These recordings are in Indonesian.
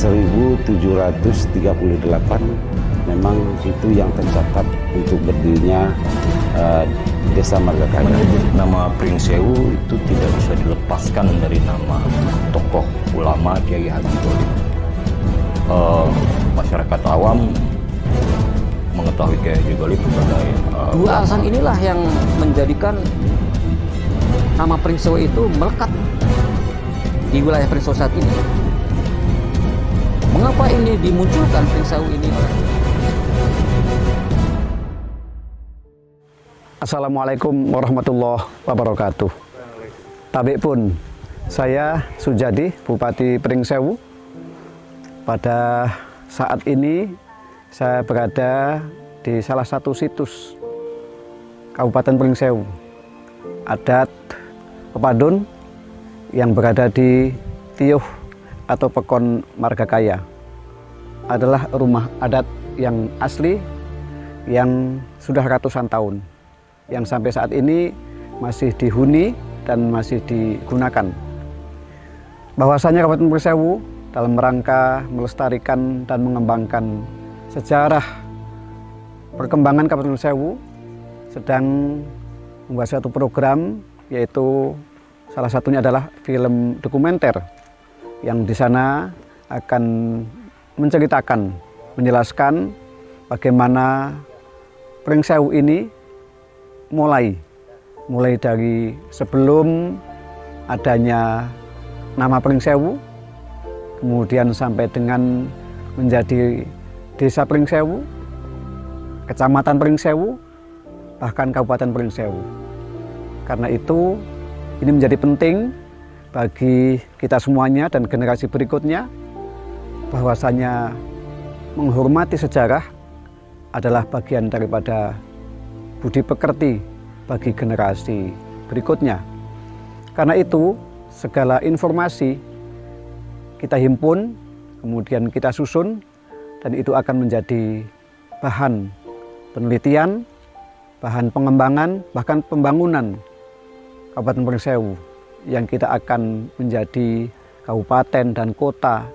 1738 memang itu yang tercatat untuk berdirinya Desa Margakaya. Menyebut nama Pringsewu itu tidak bisa dilepaskan dari nama tokoh ulama Kiai Haji Dholik. Masyarakat awam mengetahui Kiai Haji Dholik sebagai dua alasan inilah yang menjadikan nama Pringsewu itu melekat di wilayah Pringsewu saat ini. Mengapa ini dimunculkan Pringsewu ini? Assalamualaikum warahmatullahi wabarakatuh. Tabik pun, saya Sujadi, Bupati Pringsewu. Pada saat ini saya berada di salah satu situs Kabupaten Pringsewu, adat Pepadun yang berada di Tiuh atau Pekon Margakaya. Adalah rumah adat yang asli yang sudah ratusan tahun, yang sampai saat ini masih dihuni dan masih digunakan. Bahwasanya Kabupaten Pringsewu dalam rangka melestarikan dan mengembangkan sejarah perkembangan Kabupaten Pringsewu sedang membuat suatu program, yaitu salah satunya adalah film dokumenter yang di sana akan menceritakan, menjelaskan bagaimana Pringsewu ini mulai dari sebelum adanya nama Pringsewu, kemudian sampai dengan menjadi Desa Pringsewu, Kecamatan Pringsewu, bahkan Kabupaten Pringsewu. Karena itu ini menjadi penting bagi kita semuanya dan generasi berikutnya, bahwasanya menghormati sejarah adalah bagian daripada budi pekerti bagi generasi berikutnya. Karena itu segala informasi kita himpun, kemudian kita susun, dan itu akan menjadi bahan penelitian, bahan pengembangan, bahkan pembangunan Kabupaten Pringsewu, yang kita akan menjadi kabupaten dan kota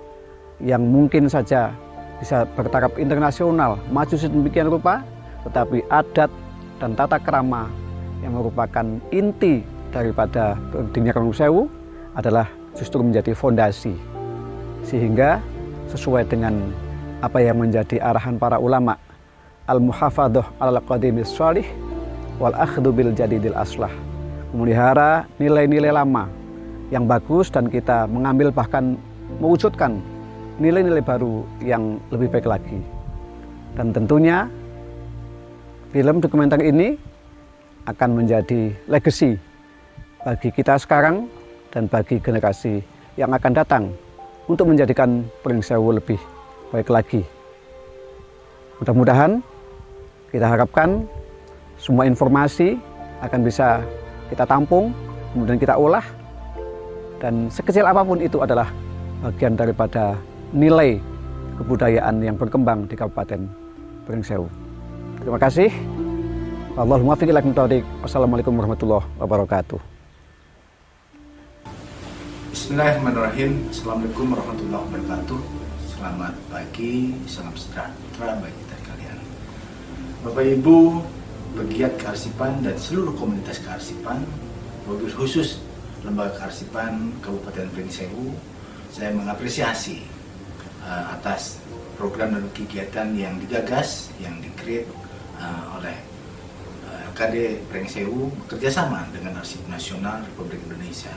yang mungkin saja bisa bertaraf internasional, maju sedemikian rupa, tetapi adat dan tata krama yang merupakan inti daripada berdirinya Kabupaten Pringsewu adalah justru menjadi fondasi, sehingga sesuai dengan apa yang menjadi arahan para ulama, al-muhafadzah alal qadimis shalih wal akhdhu bil jadidil aslah, memelihara nilai-nilai lama yang bagus dan kita mengambil bahkan mewujudkan nilai-nilai baru yang lebih baik lagi. Dan tentunya film dokumenter ini akan menjadi legacy bagi kita sekarang dan bagi generasi yang akan datang untuk menjadikan Pringsewu lebih baik lagi. Mudah-mudahan kita harapkan semua informasi akan bisa kita tampung, kemudian kita olah, dan sekecil apapun itu adalah bagian daripada nilai kebudayaan yang berkembang di Kabupaten Pringsewu. Terima kasih. Allahumma fiqh ila aqim. Wassalamualaikum warahmatullahi wabarakatuh. Bismillahirrahmanirrahim. Assalamualaikum warahmatullahi wabarakatuh. Selamat pagi, salam sejahtera bagi kita sekalian. Bapak Ibu pegiat kearsipan dan seluruh komunitas kearsipan, wabil khusus Lembaga Kearsipan Kabupaten Pringsewu, saya mengapresiasi atas program dan kegiatan yang digagas, yang di-create oleh LKD Pringsewu bekerjasama dengan Arsip Nasional Republik Indonesia.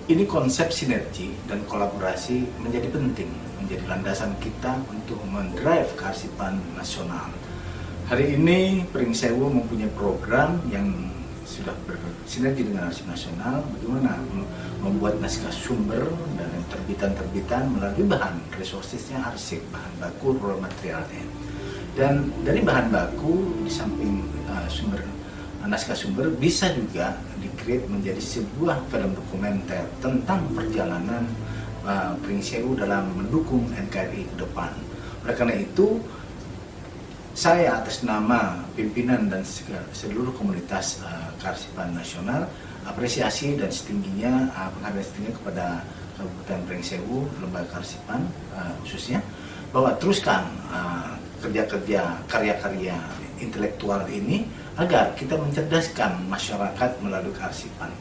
Ini konsep sinergi dan kolaborasi menjadi penting, menjadi landasan kita untuk mendrive kearsipan nasional. Hari ini Pringsewu mempunyai program yang sudah bersinergi dengan Arsip Nasional, bagaimana membuat naskah sumber dan terbitan-terbitan melalui bahan resourcesnya arsip, bahan baku, raw materialnya. Dan dari bahan baku di samping naskah sumber bisa juga di-create menjadi sebuah film dokumenter tentang perjalanan Pringsewu dalam mendukung NKRI ke depan. Oleh karena itu, saya atas nama pimpinan dan seluruh komunitas kearsipan nasional apresiasi dan setingginya penghargaan setingginya kepada Kabupaten Pringsewu, lembaga kearsipan khususnya, bahwa teruskan kerja-kerja karya-karya intelektual ini agar kita mencerdaskan masyarakat melalui kearsipan.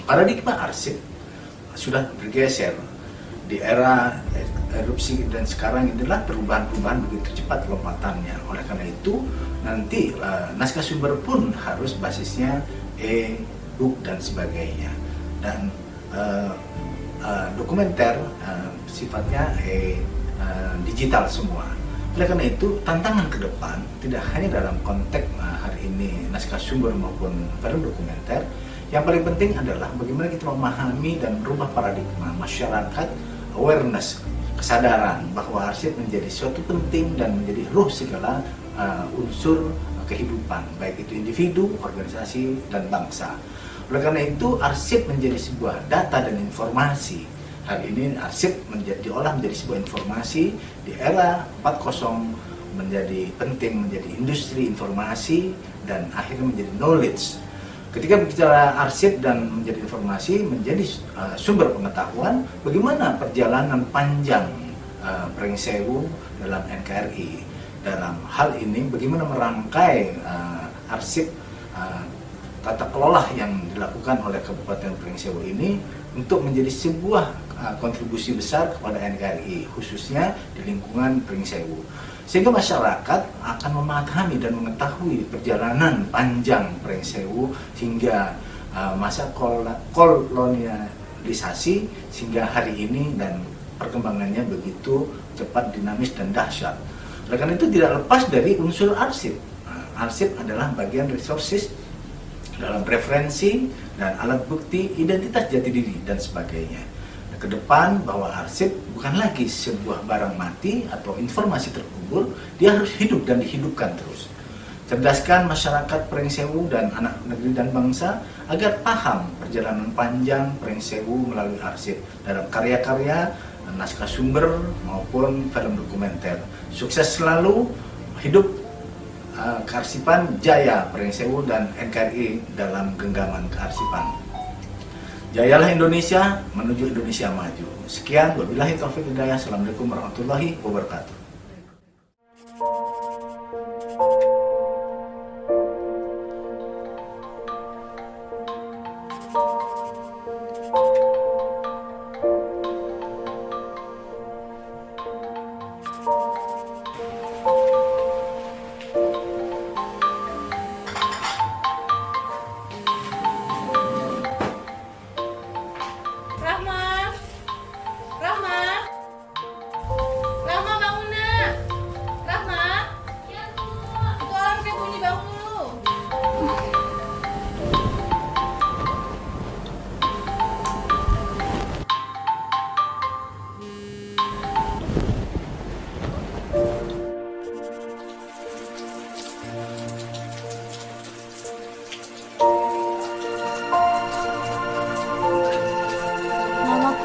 Paradigma arsip sudah bergeser di era erupsi dan sekarang inilah perubahan-perubahan begitu cepat lompatannya. Oleh karena itu nanti naskah sumber pun harus basisnya e-book dan sebagainya, dan dokumenter sifatnya digital semua. Oleh karena itu tantangan ke depan tidak hanya dalam konteks hari ini naskah sumber maupun film dokumenter. Yang paling penting adalah bagaimana kita memahami dan merubah paradigma masyarakat, awareness, kesadaran bahwa arsip menjadi suatu penting dan menjadi ruh segala unsur kehidupan, baik itu individu, organisasi, dan bangsa. Oleh karena itu arsip menjadi sebuah data dan informasi. Hari ini arsip diolah menjadi sebuah informasi. Di era 4.0 menjadi penting, menjadi industri informasi, dan akhirnya menjadi knowledge. Ketika bicara arsip dan menjadi informasi, menjadi sumber pengetahuan, bagaimana perjalanan panjang Pringsewu dalam NKRI. Dalam hal ini, bagaimana merangkai arsip tata kelola yang dilakukan oleh Kabupaten Pringsewu ini untuk menjadi sebuah kontribusi besar kepada NKRI, khususnya di lingkungan Pringsewu. Sehingga masyarakat akan memahami dan mengetahui perjalanan panjang Pringsewu hingga masa kolonialisasi sehingga hari ini, dan perkembangannya begitu cepat, dinamis, dan dahsyat. Oleh karena itu tidak lepas dari unsur arsip. Arsip adalah bagian resources dalam referensi dan alat bukti identitas jati diri dan sebagainya. Ke depan bahwa arsip bukan lagi sebuah barang mati atau informasi terkubur, dia harus hidup dan dihidupkan terus. Cerdaskan masyarakat Pringsewu dan anak negeri dan bangsa agar paham perjalanan panjang Pringsewu melalui arsip dalam karya-karya, naskah sumber maupun film dokumenter. Sukses selalu, hidup kearsipan, jaya Pringsewu dan NKRI dalam genggaman kearsipan. Jayalah Indonesia menuju Indonesia maju. Sekian, wabillahi taufiq hidayah. Assalamualaikum warahmatullahi wabarakatuh.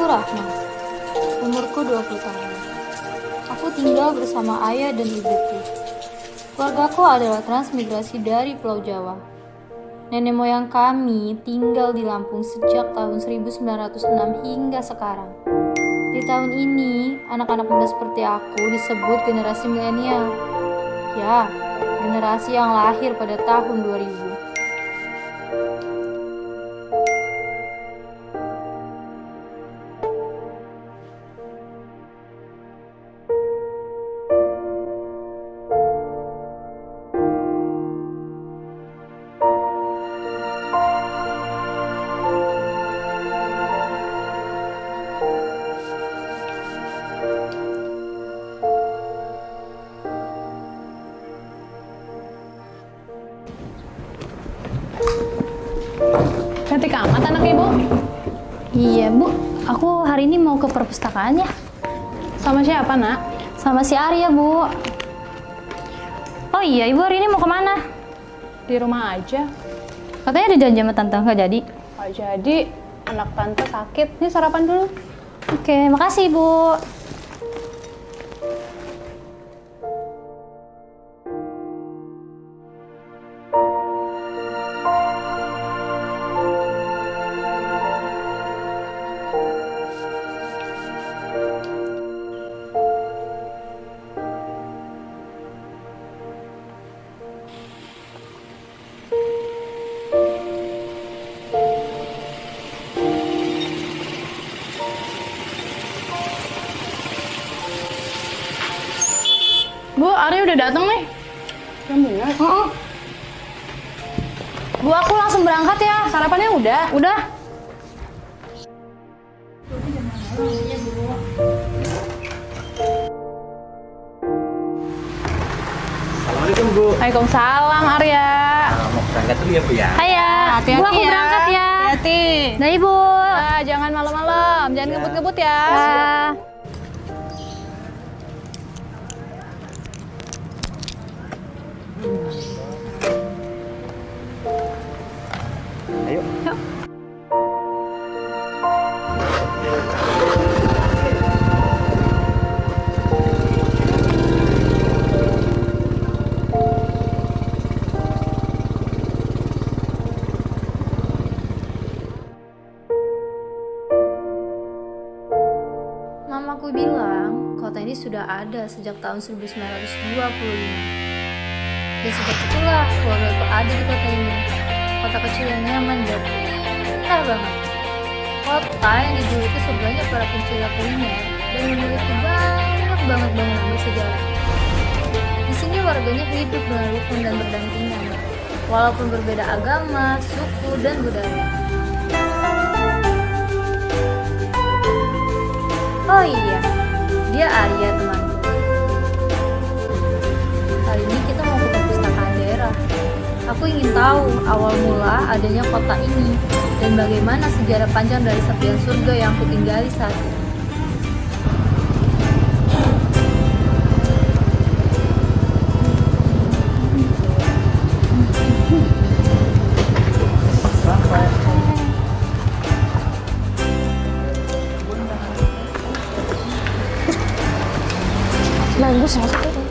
Rahma. Umurku 20 tahun. Aku tinggal bersama ayah dan ibuku. Keluargaku adalah transmigrasi dari Pulau Jawa. Nenek moyang kami tinggal di Lampung sejak tahun 1906 hingga sekarang. Di tahun ini, anak-anak muda seperti aku disebut generasi milenial. Ya, generasi yang lahir pada tahun 2000. Cantik amat anak ibu. Iya bu, aku hari ini mau ke perpustakaan ya. Sama siapa nak? Sama si Arya bu. Oh iya, ibu hari ini mau kemana? Di rumah aja. Katanya ada janji sama tante, nggak jadi? Gak jadi, anak tante sakit. Nih sarapan dulu. Oke, makasih bu. Arya udah datang nih. Bener? Bu, aku langsung berangkat ya. Sarapannya udah? Udah. Assalamualaikum Bu. Waalaikumsalam Arya. Mau berangkat dulu ya Bu ya. Hai ya. Bu, aku berangkat ya. Hati-hati. Dah Ibu. Jangan malam-malam, jangan ngebut-ngebut ya. Ayo. Mamaku bilang, kota ini sudah ada sejak tahun 1925. Dan sejak itulah keluargaku ada di kota ini. Kota kecil yang nyaman dan pintar banget. Kota yang dijuluki surganya para pencari kuliner dan memiliki banyak banget bangunan bersejarah. Di sini warganya hidup dengan rukun dan berdampingan, walaupun berbeda agama, suku, dan budaya. Oh iya, dia Arya temanku. Kali ini kita mau ke perpustakaan daerah. Aku ingin tahu awal mula adanya kota ini dan bagaimana sejarah panjang dari serpihan surga yang aku tinggali saat ini. Bagus masuk tuh.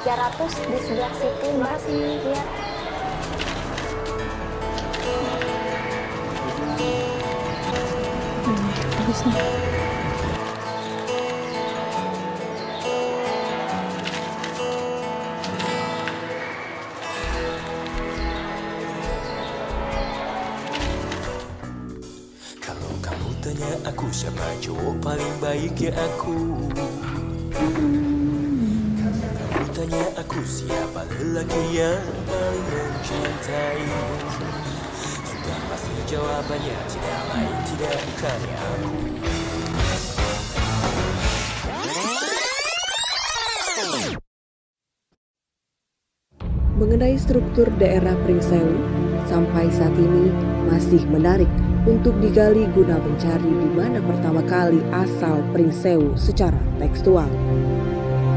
300 di sebelah situ Mbak. Iya. Bagus nih. Kalau kamu tanya aku siapa cowok paling baik ya aku. Kamu tanya aku siapa lelaki yang paling mencintaimu. Sudah pasti jawabannya tidak lain tidak bukan ya aku. Mengenai struktur daerah Pringsewu, sampai saat ini masih menarik untuk digali guna mencari di mana pertama kali asal Pringsewu secara tekstual.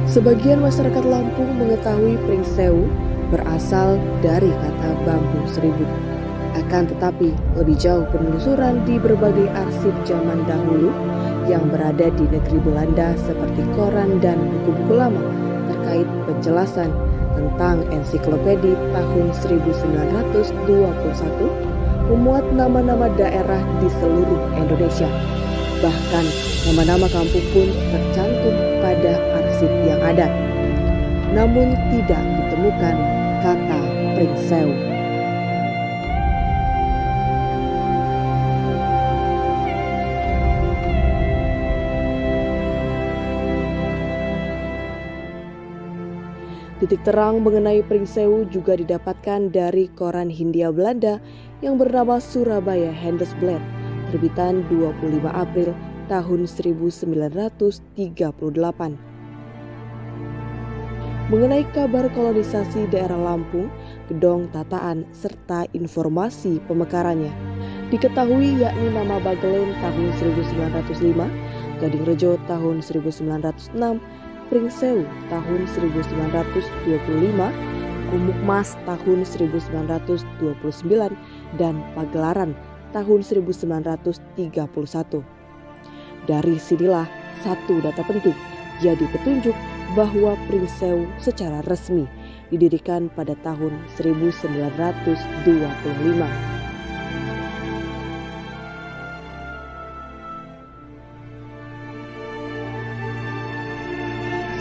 Sebagian masyarakat Lampung mengetahui Pringsewu berasal dari kata bambu seribu. Akan tetapi lebih jauh penelusuran di berbagai arsip zaman dahulu yang berada di negeri Belanda seperti koran dan buku-buku lama terkait penjelasan tentang ensiklopedi tahun 1921 memuat nama-nama daerah di seluruh Indonesia. Bahkan nama-nama kampung pun tercantum pada arsip yang ada. Namun tidak ditemukan kata Pringsewu. Titik terang mengenai Pringsewu juga didapatkan dari koran Hindia Belanda yang bernama Surabaya Handelsblad, terbitan 25 April tahun 1938. Mengenai kabar kolonisasi daerah Lampung, gedong tataan, serta informasi pemekarannya, diketahui yakni nama Bagelen tahun 1905, Gadingrejo tahun 1906, Pringsewu tahun 1925, Gumukmas tahun 1929, dan Pagelaran tahun 1931. Dari sinilah satu data penting jadi petunjuk bahwa Pringsewu secara resmi didirikan pada tahun 1925.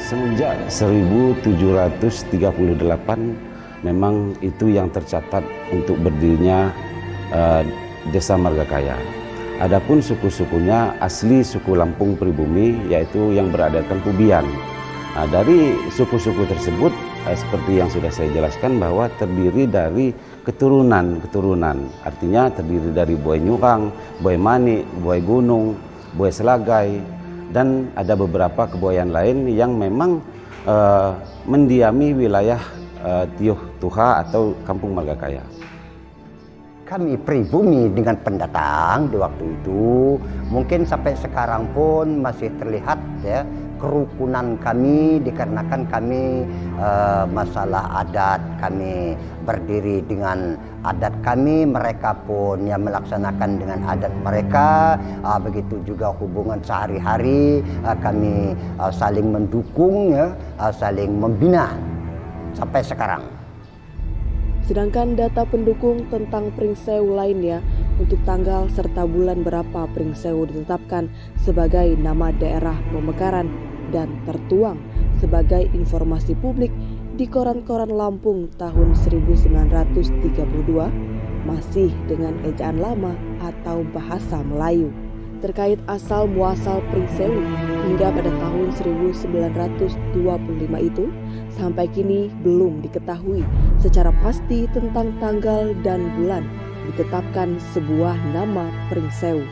Semenjak 1738 memang itu yang tercatat untuk berdirinya Desa Margakaya. Adapun suku-sukunya asli suku Lampung Pribumi, yaitu yang beradatkan Pubian. Nah, dari suku-suku tersebut seperti yang sudah saya jelaskan bahwa terdiri dari keturunan, artinya terdiri dari Boy Nyurang, Boy Manik, Boy Gunung, Boy Selagai, dan ada beberapa keboyan lain yang memang mendiami wilayah Tiuh Tuha atau Kampung Margakaya. Kami pribumi dengan pendatang di waktu itu, mungkin sampai sekarang pun masih terlihat ya kerukunan kami, dikarenakan kami masalah adat, kami berdiri dengan adat kami, mereka pun yang melaksanakan dengan adat mereka. Begitu juga hubungan sehari-hari, kami saling mendukung ya, saling membina sampai sekarang. Sedangkan data pendukung tentang Pringsewu lainnya untuk tanggal serta bulan berapa Pringsewu ditetapkan sebagai nama daerah pemekaran dan tertuang sebagai informasi publik di koran-koran Lampung tahun 1932 masih dengan ejaan lama atau bahasa Melayu. Terkait asal muasal Pringsewu hingga pada tahun 1925 itu sampai kini belum diketahui secara pasti tentang tanggal dan bulan ditetapkan sebuah nama Pringsewu.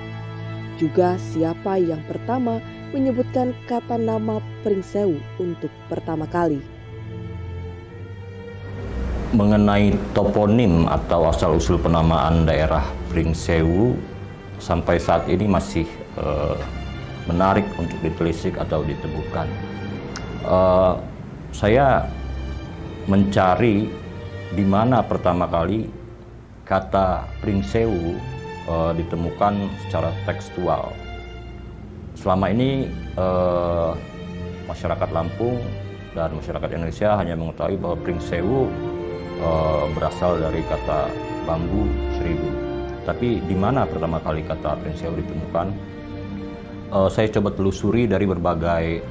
Juga siapa yang pertama menyebutkan kata nama Pringsewu untuk pertama kali. Mengenai toponim atau asal-usul penamaan daerah Pringsewu sampai saat ini masih menarik untuk ditelisik atau ditemukan. Saya mencari di mana pertama kali kata Pringsewu ditemukan secara tekstual. Selama ini masyarakat Lampung dan masyarakat Indonesia hanya mengetahui bahwa Pringsewu berasal dari kata bambu seribu. Tapi di mana pertama kali kata Pringsewu ditemukan? Saya coba telusuri dari berbagai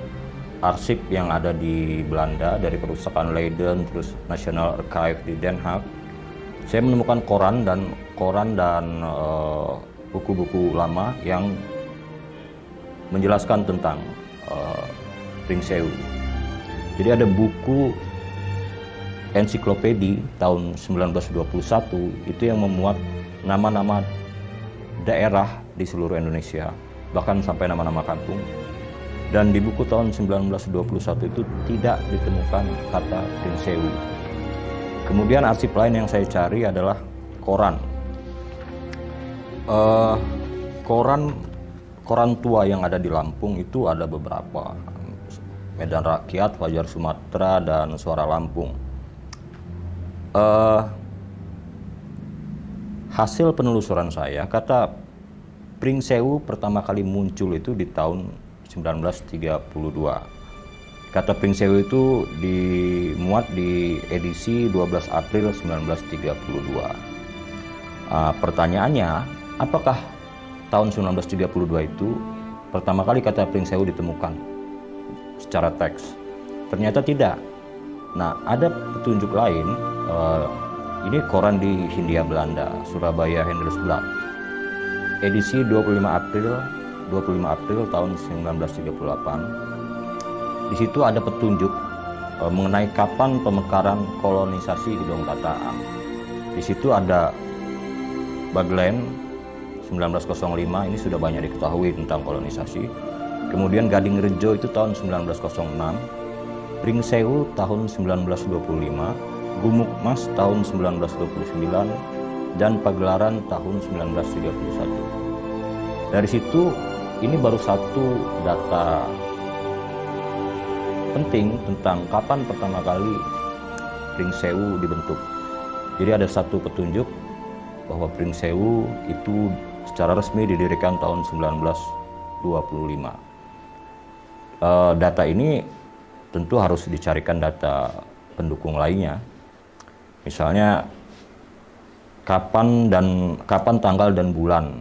arsip yang ada di Belanda, dari Perpustakaan Leiden, terus National Archive di Den Haag. Saya menemukan koran dan buku-buku lama yang menjelaskan tentang Pringsewu. Jadi ada buku ensiklopedi tahun 1921 itu yang memuat nama-nama daerah di seluruh Indonesia, bahkan sampai nama-nama kampung. Dan di buku tahun 1921 itu tidak ditemukan kata Pringsewu. Kemudian arsip lain yang saya cari adalah koran. Koran tua yang ada di Lampung itu ada beberapa. Medan Rakyat, Fajar Sumatera, dan Suara Lampung. Hasil penelusuran saya, kata Pringsewu pertama kali muncul itu di tahun 1932. Kata Pringsewu itu dimuat di edisi 12 April 1932. Pertanyaannya, apakah tahun 1932 itu pertama kali kata Pringsewu ditemukan secara teks? Ternyata tidak. Nah, ada petunjuk lain. Ini koran di Hindia Belanda, Surabaya Handelsblad, edisi 25 April tahun 1938. Di situ ada petunjuk mengenai kapan pemekaran kolonisasi Gedong Tataan. Di situ ada Baglen 1905, ini sudah banyak diketahui tentang kolonisasi. Kemudian Gading Rejo itu tahun 1906, Pringsewu tahun 1925, Gumuk Mas tahun 1929, dan Pagelaran tahun 1931. Dari situ, ini baru satu data penting tentang kapan pertama kali Pringsewu dibentuk. Jadi ada satu petunjuk bahwa Pringsewu itu secara resmi didirikan tahun 1925. Data ini tentu harus dicarikan data pendukung lainnya. Misalnya kapan tanggal dan bulan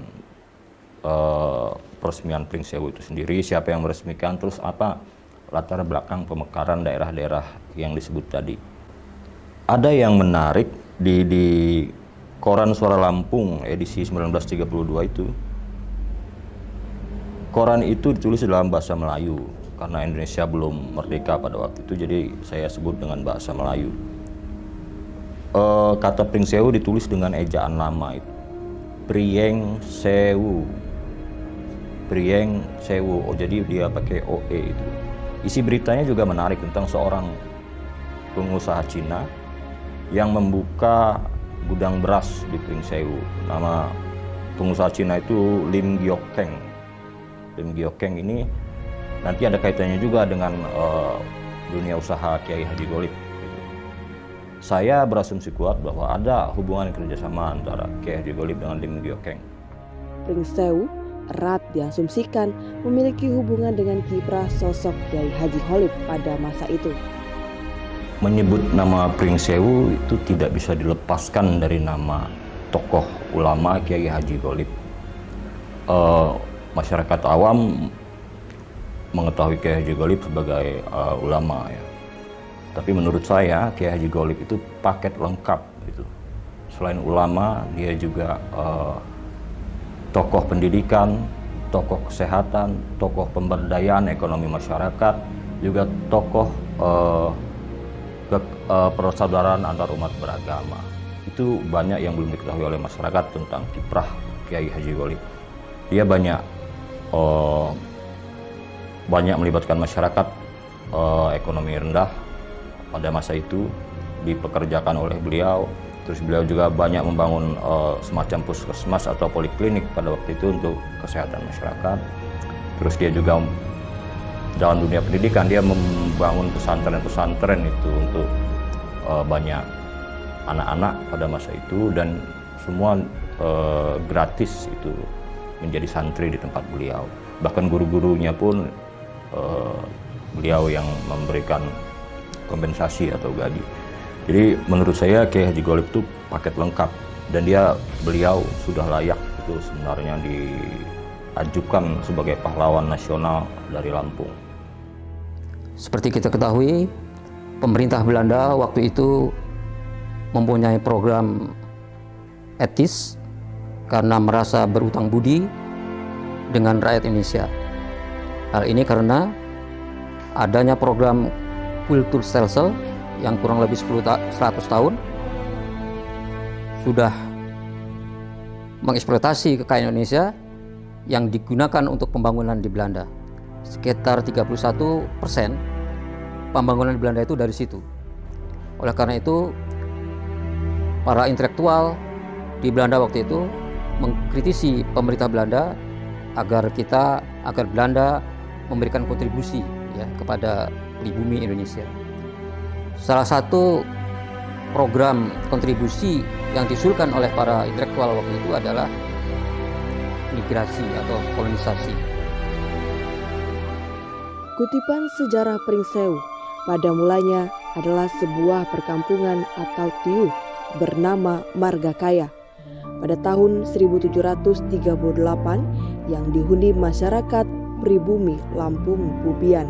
peresmian Pringsewu itu sendiri, siapa yang meresmikan, terus apa latar belakang pemekaran daerah-daerah yang disebut tadi. Ada yang menarik di koran Suara Lampung edisi 1932 itu, koran itu ditulis dalam bahasa Melayu karena Indonesia belum merdeka pada waktu itu, jadi saya sebut dengan bahasa Melayu. Kata Pring Sewu ditulis dengan ejaan lama itu, Prieng Sewu. Prieng Sewu. Oh, jadi dia pakai OE itu. Isi beritanya juga menarik tentang seorang pengusaha Cina yang membuka gudang beras di Pring Sewu. Nama pengusaha Cina itu Lim Giokeng. Lim Giokeng ini nanti ada kaitannya juga dengan dunia usaha Kiai Haji Golib. Saya berasumsi kuat bahwa ada hubungan kerjasama antara Kiai Haji Golib dengan Lim Giokeng. Pring Sewu erat diasumsikan memiliki hubungan dengan kiprah sosok Kiai Haji Golib pada masa itu. Menyebut nama Pring Sewu itu tidak bisa dilepaskan dari nama tokoh ulama Kiai Haji Golib. Masyarakat awam mengetahui Kiai Haji Golib sebagai ulama ya. Tapi menurut saya Kiai Haji Golib itu paket lengkap gitu. Selain ulama, dia juga tokoh pendidikan, tokoh kesehatan, tokoh pemberdayaan ekonomi masyarakat, juga tokoh persaudaraan antar umat beragama. Itu banyak yang belum diketahui oleh masyarakat tentang kiprah Kiai Haji Golib. Dia banyak melibatkan masyarakat ekonomi rendah pada masa itu, dipekerjakan oleh beliau. Terus beliau juga banyak membangun semacam puskesmas atau poliklinik pada waktu itu untuk kesehatan masyarakat. Terus dia juga dalam dunia pendidikan, dia membangun pesantren-pesantren itu untuk banyak anak-anak pada masa itu, dan semua gratis itu menjadi santri di tempat beliau. Bahkan guru-gurunya pun beliau yang memberikan kompensasi atau gaji. Jadi menurut saya Kiai Haji Golib itu paket lengkap, dan beliau sudah layak itu sebenarnya diajukan sebagai pahlawan nasional dari Lampung. Seperti kita ketahui, pemerintah Belanda waktu itu mempunyai program etis karena merasa berutang budi dengan rakyat Indonesia. Hal ini karena adanya program Kulturstelsel yang kurang lebih 100 tahun sudah mengeksploitasi kekayaan Indonesia yang digunakan untuk pembangunan di Belanda. Sekitar 31% pembangunan di Belanda itu dari situ. Oleh karena itu, para intelektual di Belanda waktu itu mengkritisi pemerintah Belanda agar Belanda memberikan kontribusi ya kepada pribumi Indonesia. Salah satu program kontribusi yang diusulkan oleh para intelektual waktu itu adalah migrasi atau kolonisasi. Kutipan sejarah Pring Sewu pada mulanya adalah sebuah perkampungan atau tiuh bernama Margakaya pada tahun 1738 yang dihuni masyarakat pribumi Lampung Bubian.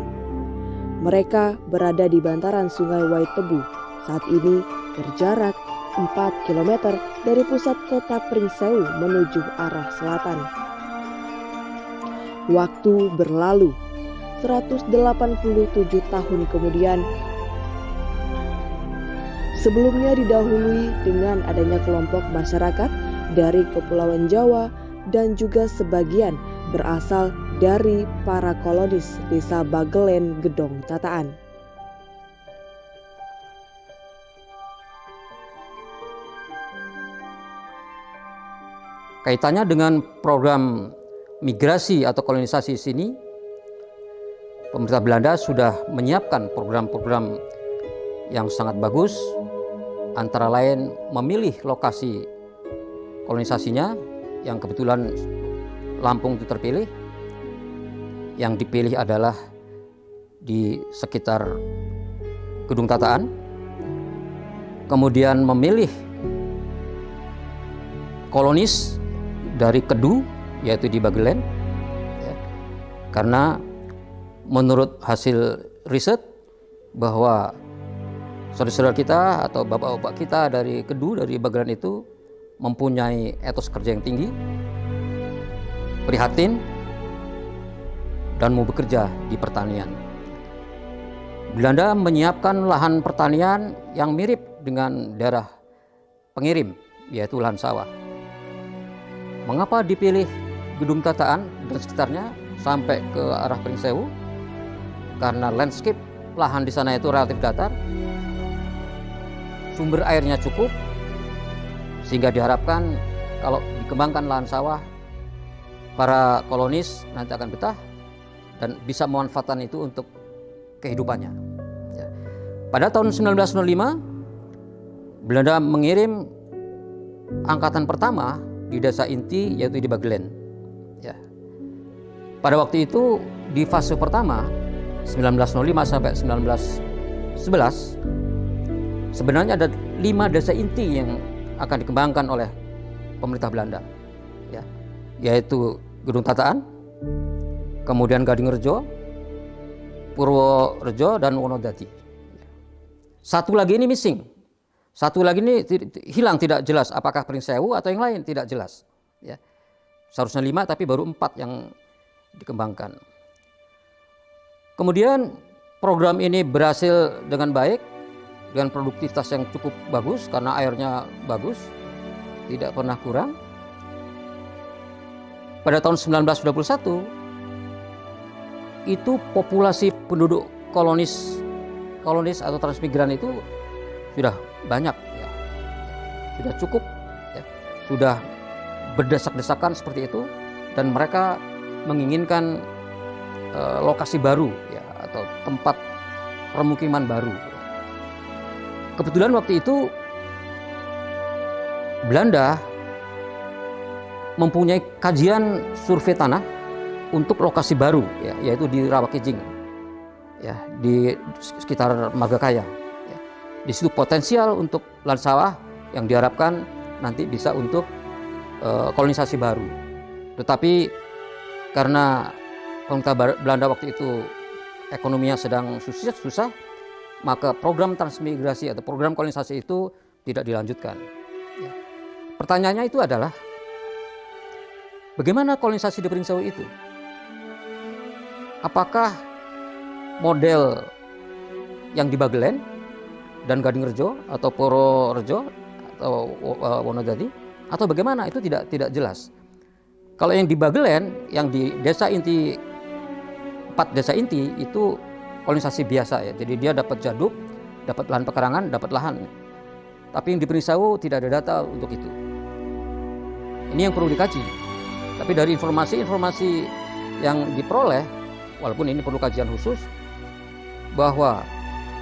Mereka berada di bantaran Sungai Waitebu, saat ini berjarak 4 km dari pusat kota Pring Sewu menuju arah selatan. Waktu berlalu, 187 tahun kemudian, sebelumnya didahului dengan adanya kelompok masyarakat dari Kepulauan Jawa dan juga sebagian berasal dari para kolonis desa Bagelen, Gedong, Tataan. Kaitannya dengan program migrasi atau kolonisasi sini, pemerintah Belanda sudah menyiapkan program-program yang sangat bagus, antara lain memilih lokasi kolonisasinya yang kebetulan Lampung itu terpilih. Yang dipilih adalah di sekitar Gedung Tataan, kemudian memilih kolonis dari Kedu, yaitu di Bagelen, ya, karena menurut hasil riset bahwa saudara-saudara kita atau bapak-bapak kita dari Kedu, dari Bagelen itu mempunyai etos kerja yang tinggi, prihatin, dan mau bekerja di pertanian. Belanda menyiapkan lahan pertanian yang mirip dengan daerah pengirim, yaitu lahan sawah. Mengapa dipilih Gedung Tataan dan sekitarnya sampai ke arah Pringsewu? Karena landscape lahan di sana itu relatif datar, sumber airnya cukup, sehingga diharapkan kalau dikembangkan lahan sawah, para kolonis nanti akan betah dan bisa memanfaatkan itu untuk kehidupannya. Ya. Pada tahun 1905, Belanda mengirim angkatan pertama di desa inti, yaitu di Bagelen. Ya. Pada waktu itu di fase pertama 1905 sampai 1911 sebenarnya ada 5 desa inti yang akan dikembangkan oleh pemerintah Belanda, ya, yaitu Gedung Tataan, kemudian Gadingrejo, Purworejo, dan Wonodadi. Satu lagi ini missing, satu lagi ini hilang, tidak jelas apakah Pringsewu atau yang lain, tidak jelas. Ya. Seharusnya 5 tapi baru 4 yang dikembangkan. Kemudian program ini berhasil dengan baik, dengan produktivitas yang cukup bagus karena airnya bagus, tidak pernah kurang. Pada tahun 1921 itu populasi penduduk kolonis atau transmigran itu sudah banyak, ya. Sudah cukup, ya. Sudah berdesak-desakan seperti itu, dan mereka menginginkan lokasi baru, ya, atau tempat permukiman baru. Kebetulan waktu itu Belanda mempunyai kajian survei tanah untuk lokasi baru, ya, yaitu di Rawakijing, ya, di sekitar Magakaya. Ya. Di situ potensial untuk lahan sawah yang diharapkan nanti bisa untuk kolonisasi baru. Tetapi karena pemerintah Belanda waktu itu ekonominya sedang susah, maka program transmigrasi atau program kolonisasi itu tidak dilanjutkan. Ya. Pertanyaannya itu adalah, bagaimana kolonisasi di Pringsewu itu? Apakah model yang di Bagelen dan Gadingrejo atau Purworejo atau Wonodadi, atau bagaimana? Itu tidak jelas. Kalau yang di Bagelen, yang di desa inti, 4 desa inti itu kolonisasi biasa, ya. Jadi dia dapat jaduk, dapat lahan pekarangan, dapat lahan. Tapi yang di Pringsewu tidak ada data untuk itu. Ini yang perlu dikaji. Tapi dari informasi-informasi yang diperoleh, walaupun ini perlu kajian khusus, bahwa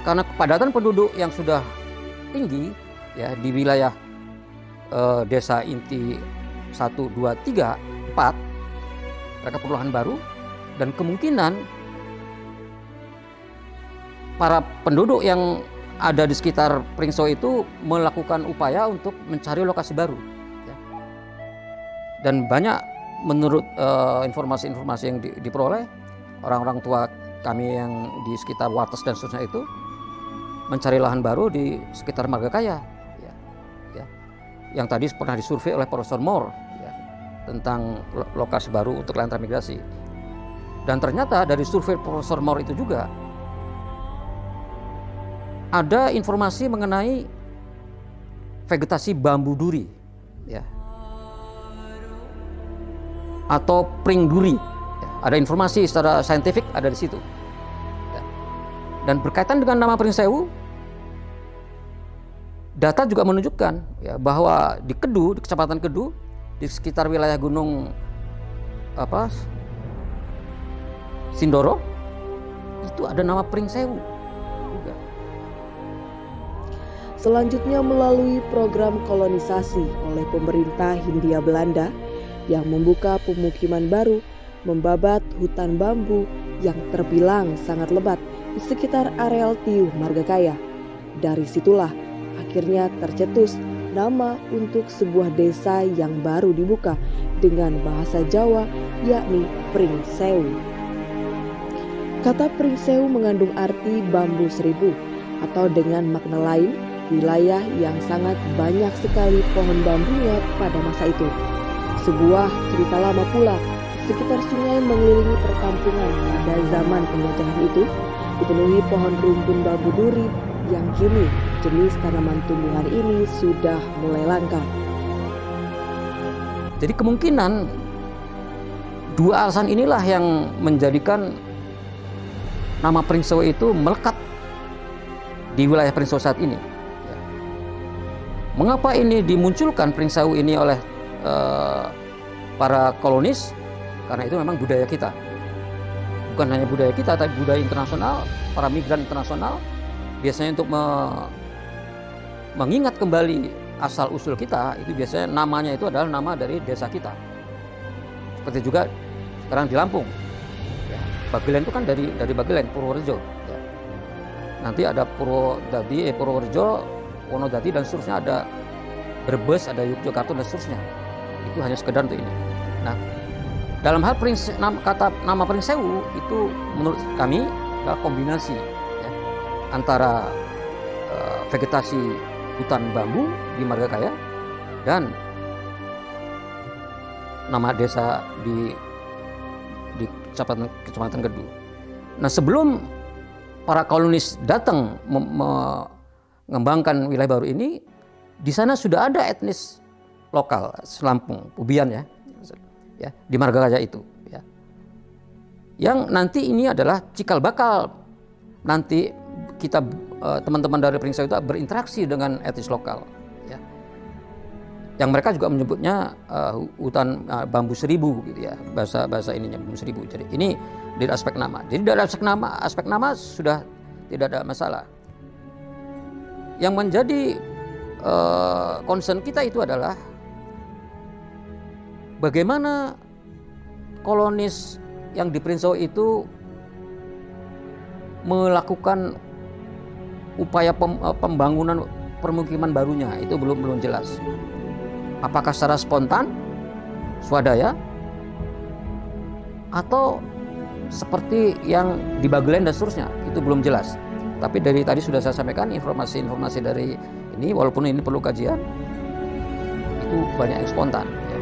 karena kepadatan penduduk yang sudah tinggi, ya, di wilayah desa inti 1, 2, 3, 4, mereka perlu lahan baru, dan kemungkinan para penduduk yang ada di sekitar Pringsewu itu melakukan upaya untuk mencari lokasi baru, ya. Dan banyak menurut informasi-informasi yang diperoleh, orang-orang tua kami yang di sekitar Wates dan seterusnya itu mencari lahan baru di sekitar Margakaya, ya, ya, yang tadi pernah disurvei oleh Profesor Moore, ya, tentang lokasi baru untuk lahan transmigrasi. Dan ternyata dari survei Profesor Moore itu juga ada informasi mengenai vegetasi bambu duri, ya, atau pring duri. Ya, ada informasi secara saintifik ada di situ. Ya. Dan berkaitan dengan nama Pringsewu, data juga menunjukkan, ya, bahwa di Kedu, di Kecamatan Kedu, di sekitar wilayah Gunung Sindoro, itu ada nama Pringsewu juga. Selanjutnya melalui program kolonisasi oleh pemerintah Hindia Belanda yang membuka pemukiman baru, membabat hutan bambu yang terbilang sangat lebat di sekitar areal Tiu Margakaya. Dari situlah akhirnya tercetus nama untuk sebuah desa yang baru dibuka dengan bahasa Jawa, yakni Pringsewu. Kata Pringsewu mengandung arti bambu seribu, atau dengan makna lain, wilayah yang sangat banyak sekali pohon bambunya pada masa itu. Sebuah cerita lama pula Sekitar sungai mengelilingi perkampungan pada zaman penjajahan itu dipenuhi pohon rumpun bambu duri yang kini jenis tanaman tumbuhan ini sudah mulai langka. Jadi kemungkinan dua alasan inilah yang menjadikan nama Pringsewu itu melekat di wilayah Pringsewu saat ini. Mengapa ini dimunculkan Pringsewu ini oleh para kolonis? Karena itu memang budaya kita. Bukan hanya budaya kita, tapi budaya internasional, para migran internasional biasanya untuk mengingat kembali asal-usul kita, itu biasanya namanya itu adalah nama dari desa kita. Seperti juga sekarang di Lampung. Ya, Bagelen itu kan dari Bagelen, Purworejo. Ya. Nanti ada Purworejo, Wonodadi dan seterusnya, ada Brebes, ada Yogyakarta dan seterusnya. Itu hanya sekedar untuk ini. Nah, dalam hal nama Pringsewu itu menurut kami adalah kombinasi ya, antara vegetasi hutan bambu di Margakaya dan nama desa di Kecamatan Kedu. Nah, sebelum para kolonis datang mengembangkan wilayah baru ini, di sana sudah ada etnis lokal Lampung, Pubian ya, di Margakaya itu ya. Yang nanti ini adalah cikal bakal nanti kita teman-teman dari Pringsewu itu berinteraksi dengan etnis lokal ya. Yang mereka juga menyebutnya hutan bambu seribu gitu ya, bahasa ininya bambu seribu. Jadi ini dari aspek nama. Jadi dari aspek nama sudah tidak ada masalah. Yang menjadi concern kita itu adalah bagaimana kolonis yang di Pringsewu itu melakukan upaya pembangunan permukiman barunya, itu belum jelas. Apakah secara spontan, swadaya, atau seperti yang di Bagelen dan seterusnya, itu belum jelas. Tapi dari tadi sudah saya sampaikan informasi-informasi dari ini, walaupun ini perlu kajian, itu banyak yang spontan. Ya.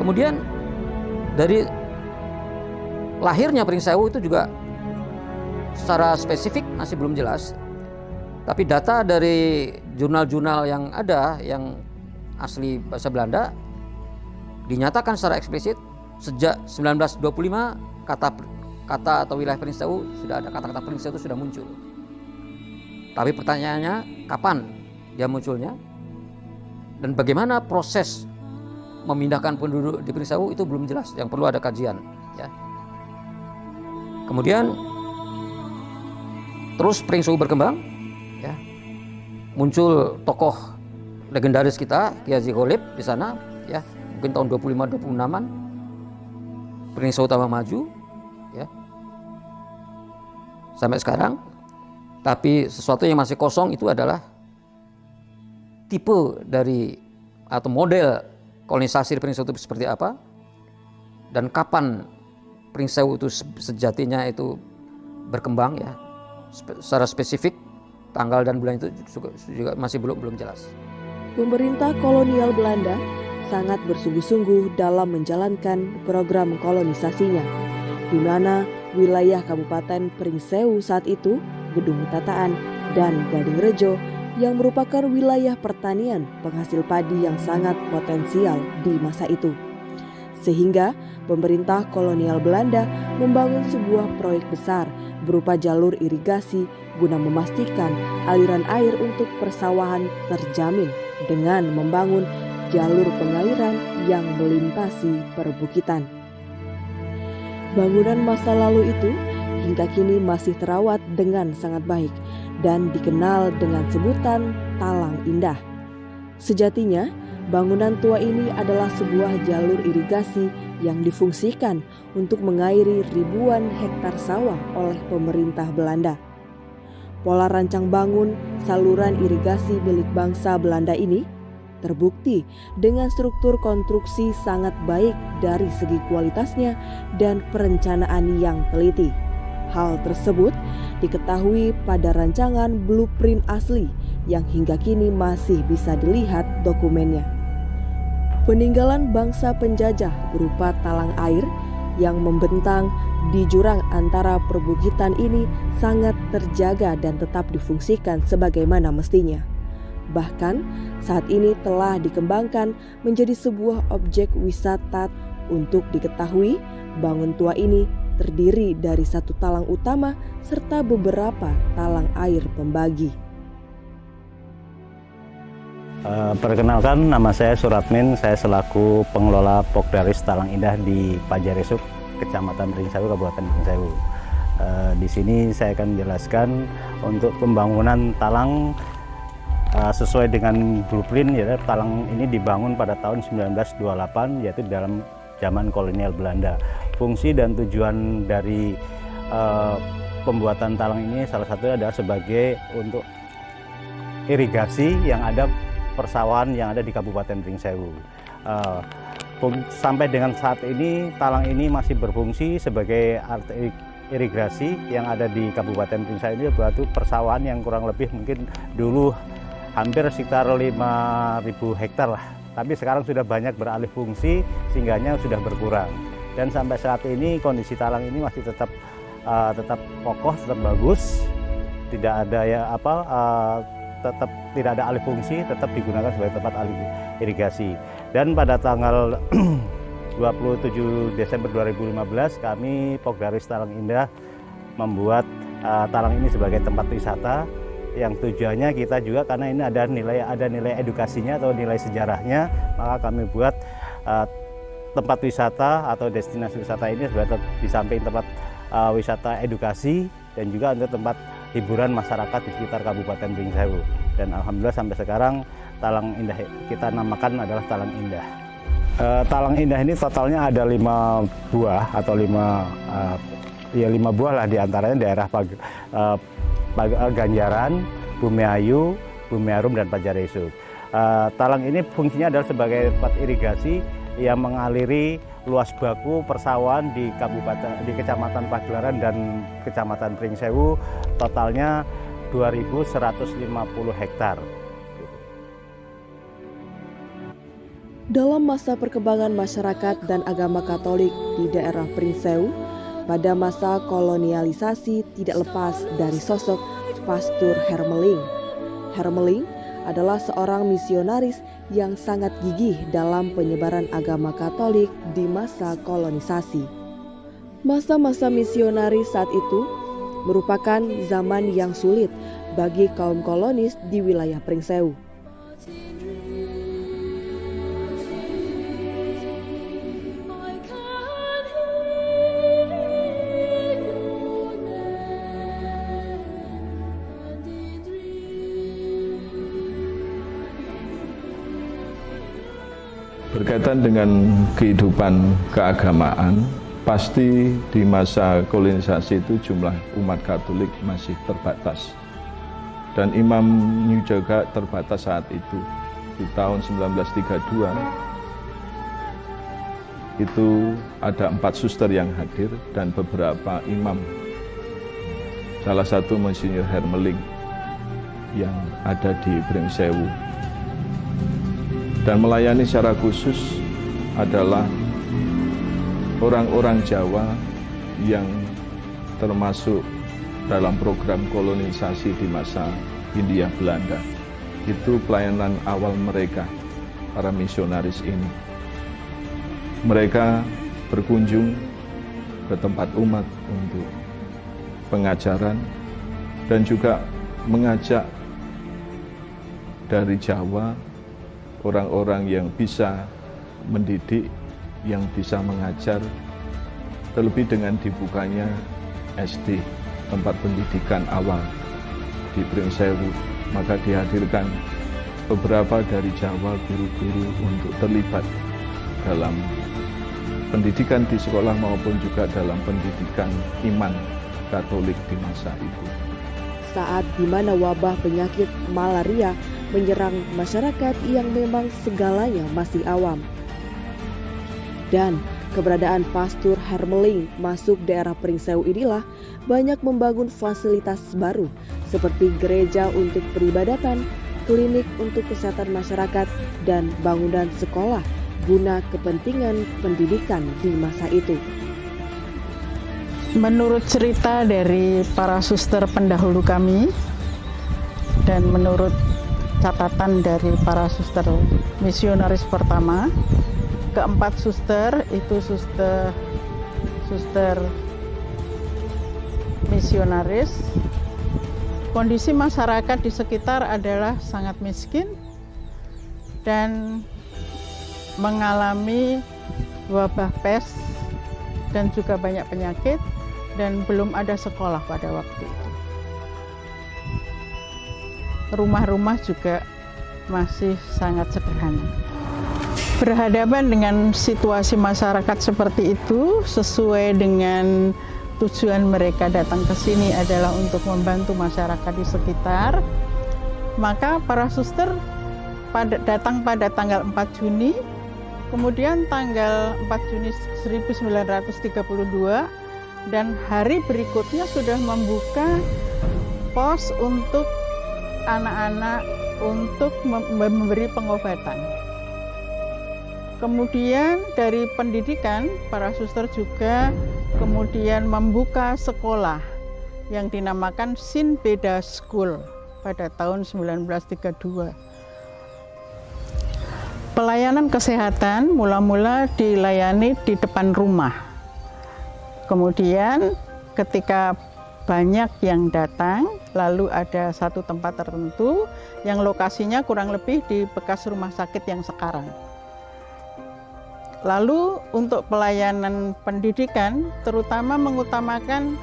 Kemudian dari lahirnya Pringsewu itu juga secara spesifik masih belum jelas. Tapi data dari jurnal-jurnal yang ada yang asli bahasa Belanda dinyatakan secara eksplisit sejak 1925 kata atau wilayah Pringsewu sudah ada, kata-kata Pringsewu itu sudah muncul. Tapi pertanyaannya kapan dia munculnya dan bagaimana proses memindahkan penduduk di Pringsewu itu belum jelas, yang perlu ada kajian ya. Kemudian terus Pringsewu berkembang ya. Muncul tokoh legendaris kita Ki Haji Kholib di sana ya, mungkin tahun 25-26an Pringsewu tambah maju ya sampai sekarang. Tapi sesuatu yang masih kosong itu adalah tipe dari atau model kolonisasi di Pringsewu itu seperti apa dan kapan Pringsewu itu sejatinya itu berkembang ya, secara spesifik tanggal dan bulan itu juga masih belum jelas. Pemerintah kolonial Belanda sangat bersungguh-sungguh dalam menjalankan program kolonisasinya, di mana wilayah Kabupaten Pringsewu saat itu, Gedung Tataan dan Gading Rejo yang merupakan wilayah pertanian penghasil padi yang sangat potensial di masa itu. Sehingga pemerintah kolonial Belanda membangun sebuah proyek besar berupa jalur irigasi guna memastikan aliran air untuk persawahan terjamin dengan membangun jalur pengairan yang melintasi perbukitan. Bangunan masa lalu itu hingga kini masih terawat dengan sangat baik dan dikenal dengan sebutan Talang Indah. Sejatinya, bangunan tua ini adalah sebuah jalur irigasi yang difungsikan untuk mengairi ribuan hektar sawah oleh pemerintah Belanda. Pola rancang bangun saluran irigasi milik bangsa Belanda ini terbukti dengan struktur konstruksi sangat baik dari segi kualitasnya dan perencanaan yang teliti. Hal tersebut diketahui pada rancangan blueprint asli yang hingga kini masih bisa dilihat dokumennya. Peninggalan bangsa penjajah berupa talang air yang membentang di jurang antara perbukitan ini sangat terjaga dan tetap difungsikan sebagaimana mestinya. Bahkan saat ini telah dikembangkan menjadi sebuah objek wisata. Untuk diketahui, bangun tua ini terdiri dari satu talang utama serta beberapa talang air pembagi. Perkenalkan, nama saya Suratmin, saya selaku pengelola Pokdaris Talang Indah di Pajaresuk, Kecamatan Pringsewu, Kabupaten Pringsewu. Di sini saya akan menjelaskan untuk pembangunan talang sesuai dengan blueprint. Ya, talang ini dibangun pada tahun 1928, yaitu dalam zaman kolonial Belanda. Fungsi dan tujuan dari pembuatan talang ini salah satunya adalah sebagai untuk irigasi yang ada persawahan yang ada di Kabupaten Pringsewu. Sampai dengan saat ini talang ini masih berfungsi sebagai irigasi yang ada di Kabupaten Pringsewu ini, berarti persawahan yang kurang lebih mungkin dulu hampir sekitar 5.000 hektar lah. Tapi sekarang sudah banyak beralih fungsi sehingganya sudah berkurang. Dan sampai saat ini kondisi talang ini masih tetap kokoh, tetap bagus, tidak ada tetap tidak ada alih fungsi, tetap digunakan sebagai tempat alih irigasi. Dan pada tanggal 27 Desember 2015 kami Pokdaris Talang Indah membuat talang ini sebagai tempat wisata yang tujuannya kita juga karena ini ada nilai edukasinya atau nilai sejarahnya, maka kami buat tempat wisata atau destinasi wisata ini sebagai di samping tempat wisata edukasi dan juga untuk tempat hiburan masyarakat di sekitar Kabupaten Pringsewu. Dan alhamdulillah sampai sekarang Talang Indah kita namakan adalah Talang Indah. Talang Indah ini totalnya ada 5 buah atau 5 buah lah, diantaranya daerah Ganjaran, Bumiayu, Bumiarum, dan Pajaresuk. Talang ini fungsinya adalah sebagai tempat irigasi yang mengaliri luas baku persawahan di Kecamatan Pagelaran dan Kecamatan Pringsewu, totalnya 2.150 hektar. Dalam masa perkembangan masyarakat dan agama Katolik di daerah Pringsewu, pada masa kolonialisasi tidak lepas dari sosok Pastur Hermeling. Hermeling adalah seorang misionaris yang sangat gigih dalam penyebaran agama Katolik di masa kolonisasi. Masa-masa misionaris saat itu merupakan zaman yang sulit bagi kaum kolonis di wilayah Pringsewu. Berkaitan dengan kehidupan keagamaan, pasti di masa kolonisasi itu jumlah umat Katolik masih terbatas. Dan imamnya juga terbatas saat itu. Di tahun 1932, itu ada 4 suster yang hadir dan beberapa imam. Salah satu Monsinyur Hermeling yang ada di Pringsewu. Dan melayani secara khusus adalah orang-orang Jawa yang termasuk dalam program kolonisasi di masa Hindia Belanda. Itu pelayanan awal mereka, para misionaris ini. Mereka berkunjung ke tempat umat untuk pengajaran dan juga mengajak dari Jawa orang-orang yang bisa mendidik, yang bisa mengajar, terlebih dengan dibukanya SD, tempat pendidikan awal di Pringsewu, maka dihadirkan beberapa dari Jawa guru-guru untuk terlibat dalam pendidikan di sekolah maupun juga dalam pendidikan iman Katolik di masa itu. Saat di mana wabah penyakit malaria menyerang masyarakat yang memang segalanya masih awam. Dan keberadaan Pastur Hermeling masuk daerah Pringsewu inilah banyak membangun fasilitas baru seperti gereja untuk peribadatan, klinik untuk kesehatan masyarakat, dan bangunan sekolah guna kepentingan pendidikan di masa itu. Menurut cerita dari para suster pendahulu kami dan menurut catatan dari para suster misionaris pertama, keempat suster itu suster misionaris. Kondisi masyarakat di sekitar adalah sangat miskin dan mengalami wabah pes dan juga banyak penyakit, dan belum ada sekolah pada waktu itu. Rumah-rumah juga masih sangat sederhana. Berhadapan dengan situasi masyarakat seperti itu, sesuai dengan tujuan mereka datang ke sini adalah untuk membantu masyarakat di sekitar, maka para suster datang pada tanggal 4 Juni, kemudian tanggal 4 Juni 1932, dan hari berikutnya sudah membuka pos untuk anak-anak untuk memberi pengobatan. Kemudian dari pendidikan, para suster juga kemudian membuka sekolah yang dinamakan Sin Beda School pada tahun 1932. Pelayanan kesehatan mula-mula dilayani di depan rumah. Kemudian ketika banyak yang datang, lalu ada satu tempat tertentu yang lokasinya kurang lebih di bekas rumah sakit yang sekarang. Lalu untuk pelayanan pendidikan, terutama mengutamakan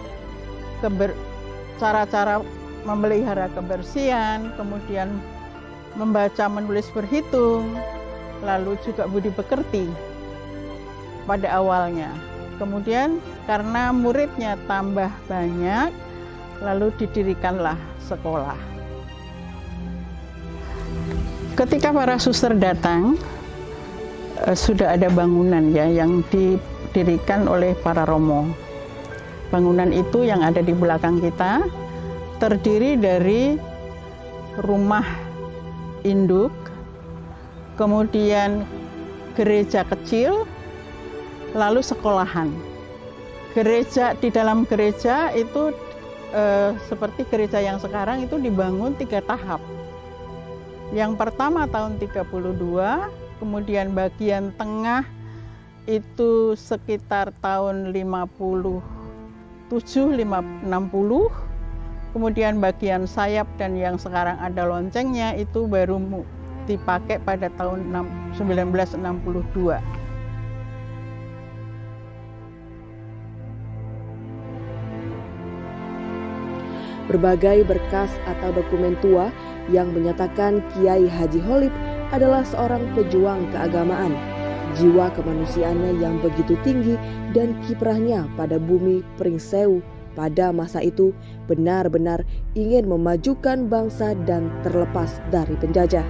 cara-cara memelihara kebersihan, kemudian membaca, menulis, berhitung, lalu juga budi pekerti pada awalnya. Kemudian karena muridnya tambah banyak, lalu didirikanlah sekolah. Ketika para suster datang, sudah ada bangunan ya yang didirikan oleh para romo. Bangunan itu yang ada di belakang kita terdiri dari rumah induk, kemudian gereja kecil, lalu sekolahan. Di dalam gereja itu seperti gereja yang sekarang itu dibangun 3 tahap. Yang pertama tahun 32, kemudian bagian tengah itu sekitar tahun 57-60, kemudian bagian sayap dan yang sekarang ada loncengnya itu baru dipakai pada tahun 1962. Berbagai berkas atau dokumen tua yang menyatakan Kiai Haji Holib adalah seorang pejuang keagamaan. Jiwa kemanusiaannya yang begitu tinggi dan kiprahnya pada bumi Pringsewu pada masa itu benar-benar ingin memajukan bangsa dan terlepas dari penjajah.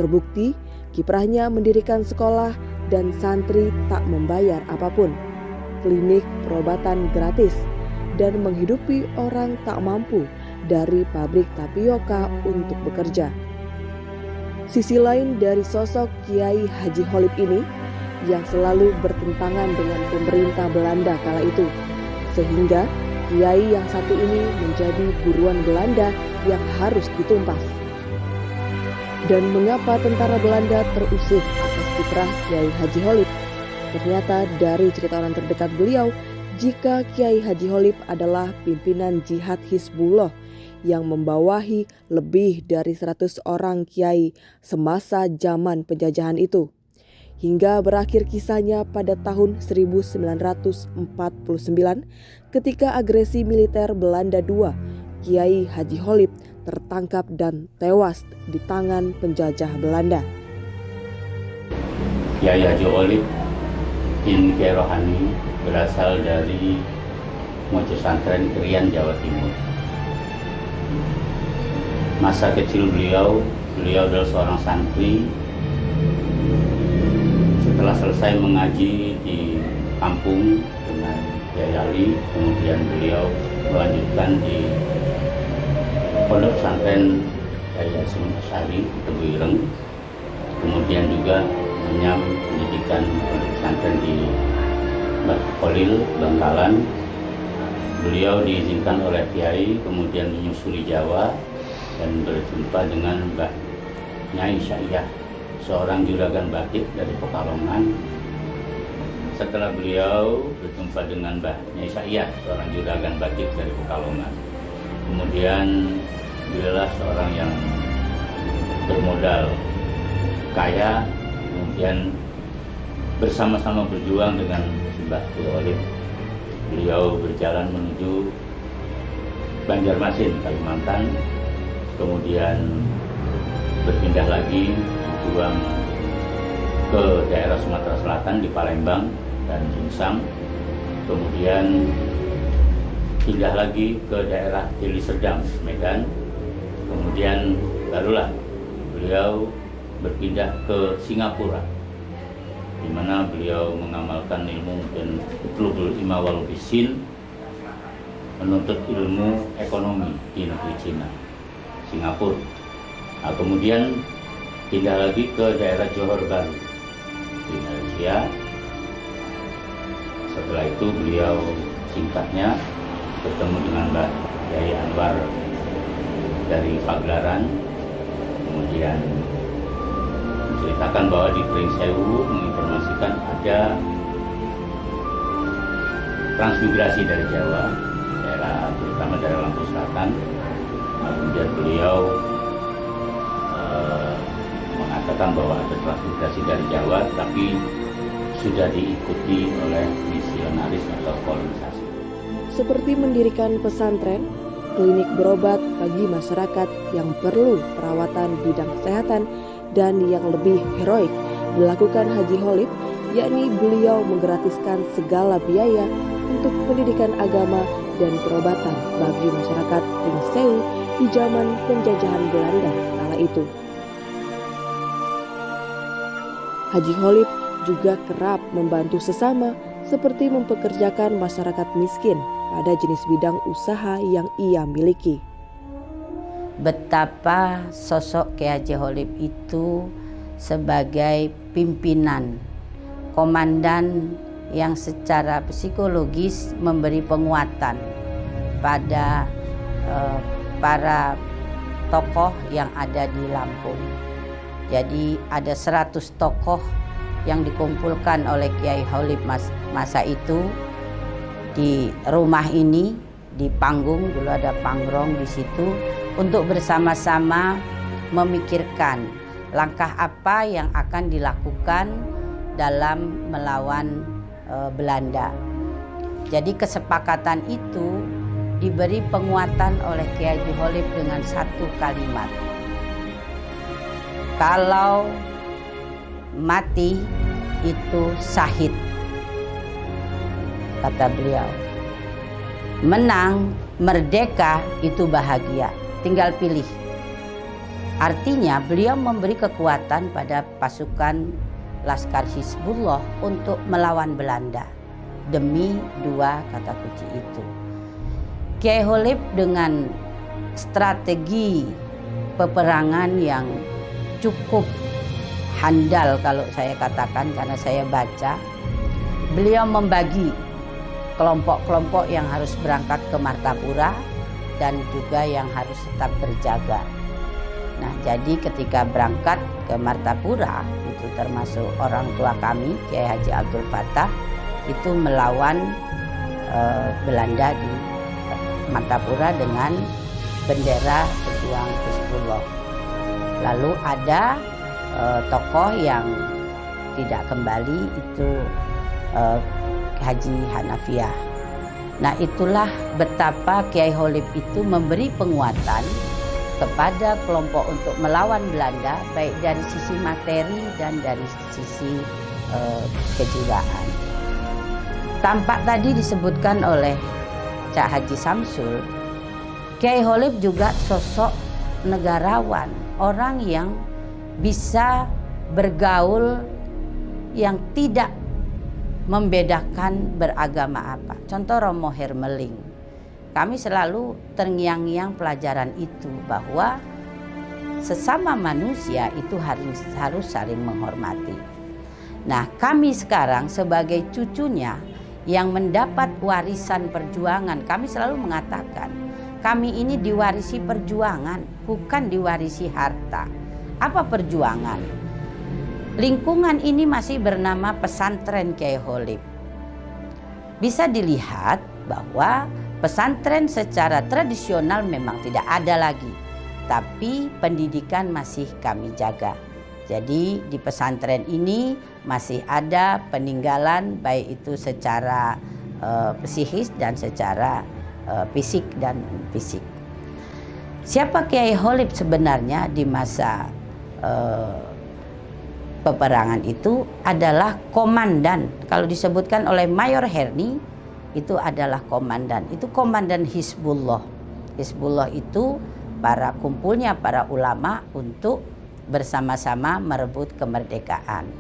Terbukti, kiprahnya mendirikan sekolah dan santri tak membayar apapun, klinik perobatan gratis, dan menghidupi orang tak mampu dari pabrik tapioka untuk bekerja. Sisi lain dari sosok Kiai Haji Holib ini yang selalu bertentangan dengan pemerintah Belanda kala itu, sehingga Kiai yang satu ini menjadi buruan Belanda yang harus ditumpas. Dan mengapa tentara Belanda terusik atas kiprah Kiai Haji Holib? Ternyata dari cerita orang terdekat beliau, jika Kiai Haji Holib adalah pimpinan jihad Hizbullah yang membawahi lebih dari 100 orang kiai semasa zaman penjajahan itu. Hingga berakhir kisahnya pada tahun 1949 ketika agresi militer Belanda II, Kiai Haji Holib tertangkap dan tewas di tangan penjajah Belanda. Kiai Haji Holib bin Kiai Rohani berasal dari Mojo Santren Krian, Jawa Timur. Masa kecil beliau adalah seorang santri. Setelah selesai mengaji di kampung dengan Kiai Ali, kemudian beliau melanjutkan di Pondok Pesantren Kiai Hasyim Asy'ari Tebu Ireng, kemudian juga menyam pendidikan pondok pesantren di Batu Kolil, Bangkalan, beliau diizinkan oleh Kiai kemudian menyusuri Jawa dan berjumpa dengan Mbah Nyai Syaiyah, seorang juragan batik dari Pekalongan. Setelah beliau berjumpa dengan Mbah Nyai Syaiyah, seorang juragan batik dari Pekalongan, kemudian beliau seorang yang bermodal kaya, kemudian bersama-sama berjuang dengan Mbah Kiai Holib. Beliau berjalan menuju Banjarmasin, Kalimantan, kemudian berpindah lagi berjuang ke daerah Sumatera Selatan di Palembang dan Gingsang, kemudian pindah lagi ke daerah Deli Serdang, Medan, kemudian barulah beliau berpindah ke Singapura, di mana beliau mengamalkan ilmu dan utlubul ilma wal bisin, menuntut ilmu ekonomi di negeri Cina, Singapura. Nah, kemudian pindah lagi ke daerah Johor Bahru di Malaysia. Setelah itu beliau singkatnya bertemu dengan Mbah Yai Anwar dari Pagelaran, kemudian menceritakan bahwa di Pringsewu menginformasikan ada transmigrasi dari Jawa, terutama dari Lampung Selatan. Kemudian beliau mengatakan bahwa ada transmigrasi dari Jawa, tapi sudah diikuti oleh misionaris atau kolonisasi. Seperti mendirikan pesantren, klinik berobat bagi masyarakat yang perlu perawatan bidang kesehatan, dan yang lebih heroik dilakukan Haji Holib, yakni beliau menggratiskan segala biaya untuk pendidikan agama dan perobatan bagi masyarakat Pringsewu di zaman penjajahan Belanda kala itu. Haji Holib juga kerap membantu sesama seperti mempekerjakan masyarakat miskin pada jenis bidang usaha yang ia miliki. Betapa sosok Kiai Haji Holib itu sebagai pimpinan, komandan yang secara psikologis memberi penguatan pada para tokoh yang ada di Lampung. Jadi ada 100 tokoh yang dikumpulkan oleh Kiai Holib masa itu di rumah ini, di panggung, dulu ada pangrong di situ, untuk bersama-sama memikirkan langkah apa yang akan dilakukan dalam melawan Belanda. Jadi kesepakatan itu diberi penguatan oleh Kiai Haji Holib dengan satu kalimat. Kalau mati itu syahid, kata beliau. Menang, merdeka itu bahagia, tinggal pilih. Artinya beliau memberi kekuatan pada pasukan Laskar Hizbullah untuk melawan Belanda demi dua kata kunci itu. Kiai Holib dengan strategi peperangan yang cukup handal kalau saya katakan, karena saya baca, beliau membagi kelompok-kelompok yang harus berangkat ke Martapura dan juga yang harus tetap berjaga. Nah, jadi ketika berangkat ke Martapura, itu termasuk orang tua kami, Kiai Haji Abdul Fattah, itu melawan Belanda di Martapura dengan bendera pejuang Hizbullah. Lalu ada tokoh yang tidak kembali, itu Haji Hanafiah. Nah, itulah betapa Kiai Holib itu memberi penguatan kepada kelompok untuk melawan Belanda, baik dari sisi materi dan dari sisi kejiwaan. Tampak tadi disebutkan oleh Cak Haji Samsul, Kiai Holib juga sosok negarawan, orang yang bisa bergaul yang tidak membedakan beragama apa. Contoh Romo Hermeling, kami selalu terngiang-ngiang pelajaran itu, bahwa sesama manusia itu harus saling menghormati. Nah, kami sekarang sebagai cucunya yang mendapat warisan perjuangan. Kami selalu mengatakan, kami ini diwarisi perjuangan, bukan diwarisi harta. Apa perjuangan? Lingkungan ini masih bernama pesantren Kyai Kholib. Bisa dilihat bahwa pesantren secara tradisional memang tidak ada lagi, tapi pendidikan masih kami jaga. Jadi di pesantren ini masih ada peninggalan baik itu secara psikis dan secara fisik dan fisik. Siapa Kyai Kholib sebenarnya di masa peperangan itu adalah komandan. Kalau disebutkan oleh Mayor Herni itu adalah komandan. Itu komandan Hizbullah. Hizbullah itu kumpulnya para ulama untuk bersama-sama merebut kemerdekaan.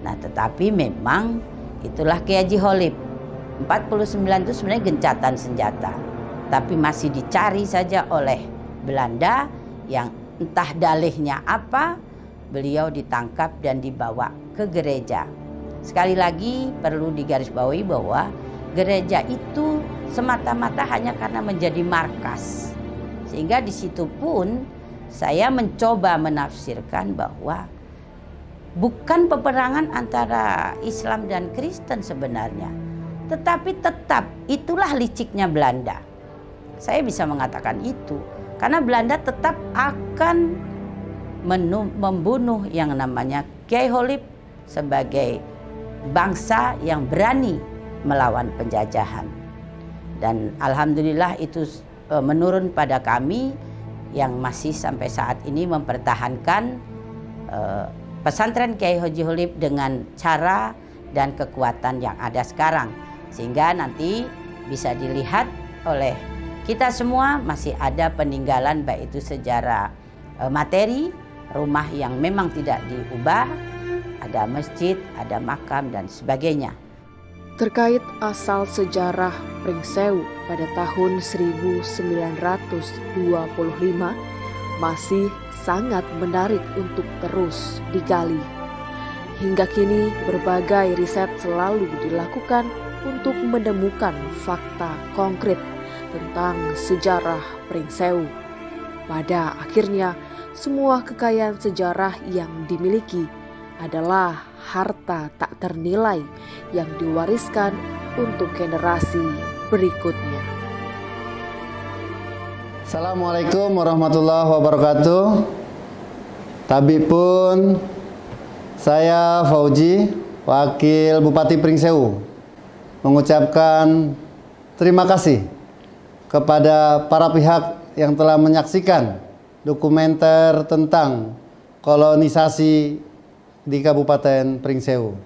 Nah, tetapi memang itulah Kyai Haji Kholib. 49 itu sebenarnya gencatan senjata, tapi masih dicari saja oleh Belanda yang entah dalihnya apa, beliau ditangkap dan dibawa ke gereja. Sekali lagi perlu digarisbawahi bahwa gereja itu semata-mata hanya karena menjadi markas. Sehingga di situ pun saya mencoba menafsirkan bahwa bukan peperangan antara Islam dan Kristen sebenarnya, tetapi tetap itulah liciknya Belanda. Saya bisa mengatakan itu karena Belanda tetap akan membunuh yang namanya Kyai Kholib sebagai bangsa yang berani melawan penjajahan. Dan alhamdulillah itu menurun pada kami yang masih sampai saat ini mempertahankan pesantren Kyai Haji Kholib dengan cara dan kekuatan yang ada sekarang, sehingga nanti bisa dilihat oleh kita semua masih ada peninggalan baik itu sejarah materi, rumah yang memang tidak diubah, ada masjid, ada makam dan sebagainya. Terkait asal sejarah Pringsewu pada tahun 1925 masih sangat menarik untuk terus digali. Hingga kini berbagai riset selalu dilakukan untuk menemukan fakta konkret tentang sejarah Pringsewu. Pada akhirnya, semua kekayaan sejarah yang dimiliki adalah harta tak ternilai yang diwariskan untuk generasi berikutnya. Assalamualaikum warahmatullahi wabarakatuh. Tabipun, saya Fauji, Wakil Bupati Pringsewu, mengucapkan terima kasih kepada para pihak yang telah menyaksikan dokumenter tentang kolonisasi di Kabupaten Pringsewu.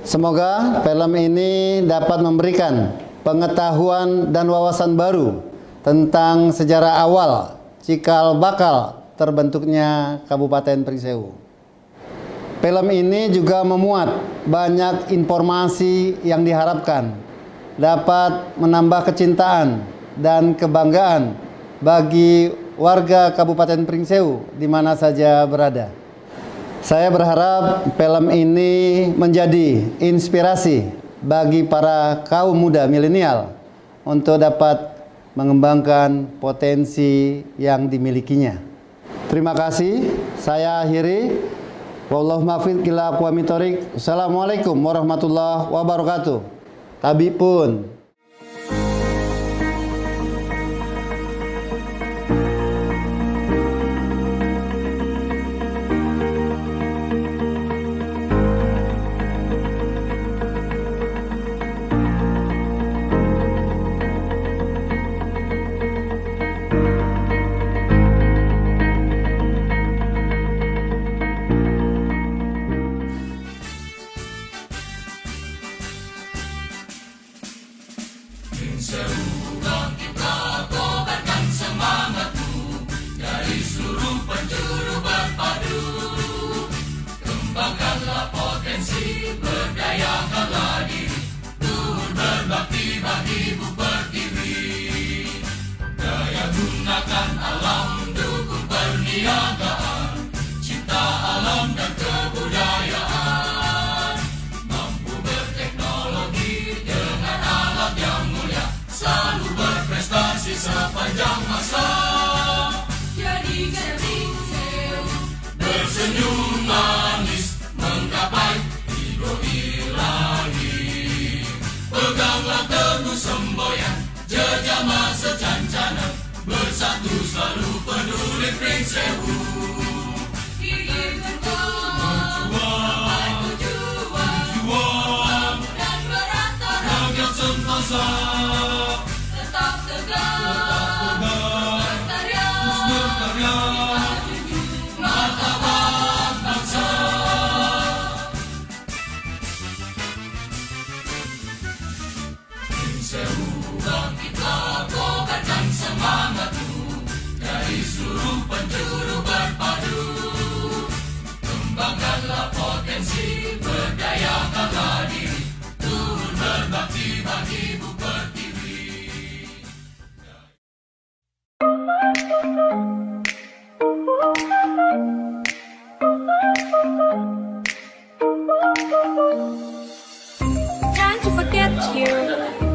Semoga film ini dapat memberikan pengetahuan dan wawasan baru tentang sejarah awal cikal bakal terbentuknya Kabupaten Pringsewu. Film ini juga memuat banyak informasi yang diharapkan dapat menambah kecintaan dan kebanggaan bagi warga Kabupaten Pringsewu di mana saja berada. Saya berharap film ini menjadi inspirasi bagi para kaum muda milenial untuk dapat mengembangkan potensi yang dimilikinya. Terima kasih. Saya akhiri. Wallahu muwaffiq ila aqwamit thoriq. Assalamualaikum warahmatullahi wabarakatuh. Tabipun. Alam dan kebudayaan mampu berteknologi bersatu selalu peduli Pringsewu. Berjuang dan merata rakyat sentosa tetap tegak berkarya martabat bangsa. Pringsewu bangkitlah kobarkan semangatmu dari seluruh penjuru berpadu. Kembangkanlah potensi, berdayakanlah diri, turun berbakti bagi Ibu Pertiwi. Trying to forget you,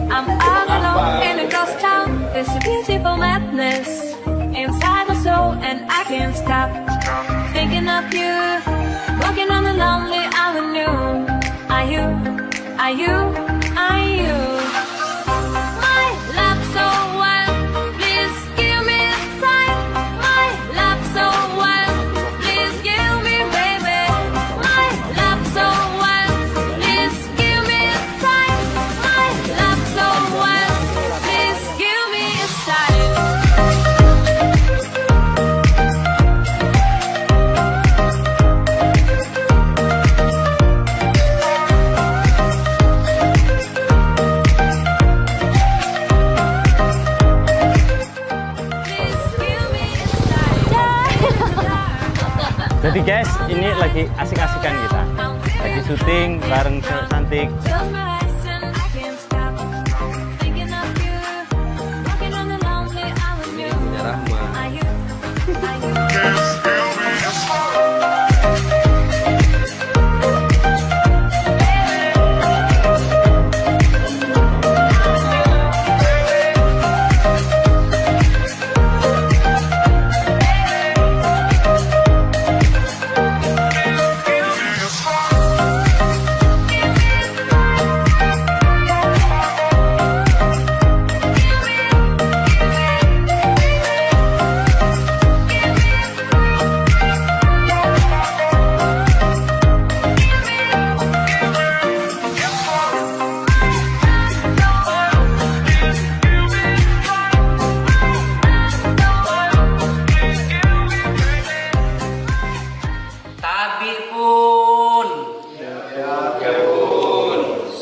I'm all alone in a ghost town. There's a beautiful madness inside my soul, and I can't stop thinking of you. Walking on the lonely avenue. Are you, are you, are you? My love so wild, please give me a sign. My love so wild, please give me, baby. My love so wild, please give me a sign. My love so wild, please give me a sign. Jadi guys, ini lagi asik-asikan kita. Lagi syuting bareng cewek cantik.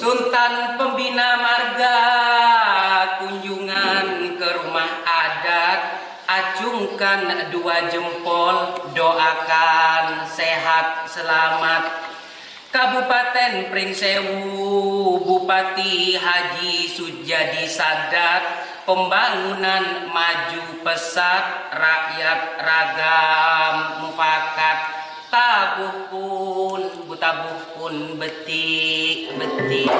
Sultan Pembina Marga kunjungan ke rumah adat, acungkan dua jempol, doakan sehat selamat. Kabupaten Pringsewu, Bupati Haji Sujadi Sadat, pembangunan maju pesat, rakyat ragam mufakat. Tabuh pun betik-betik.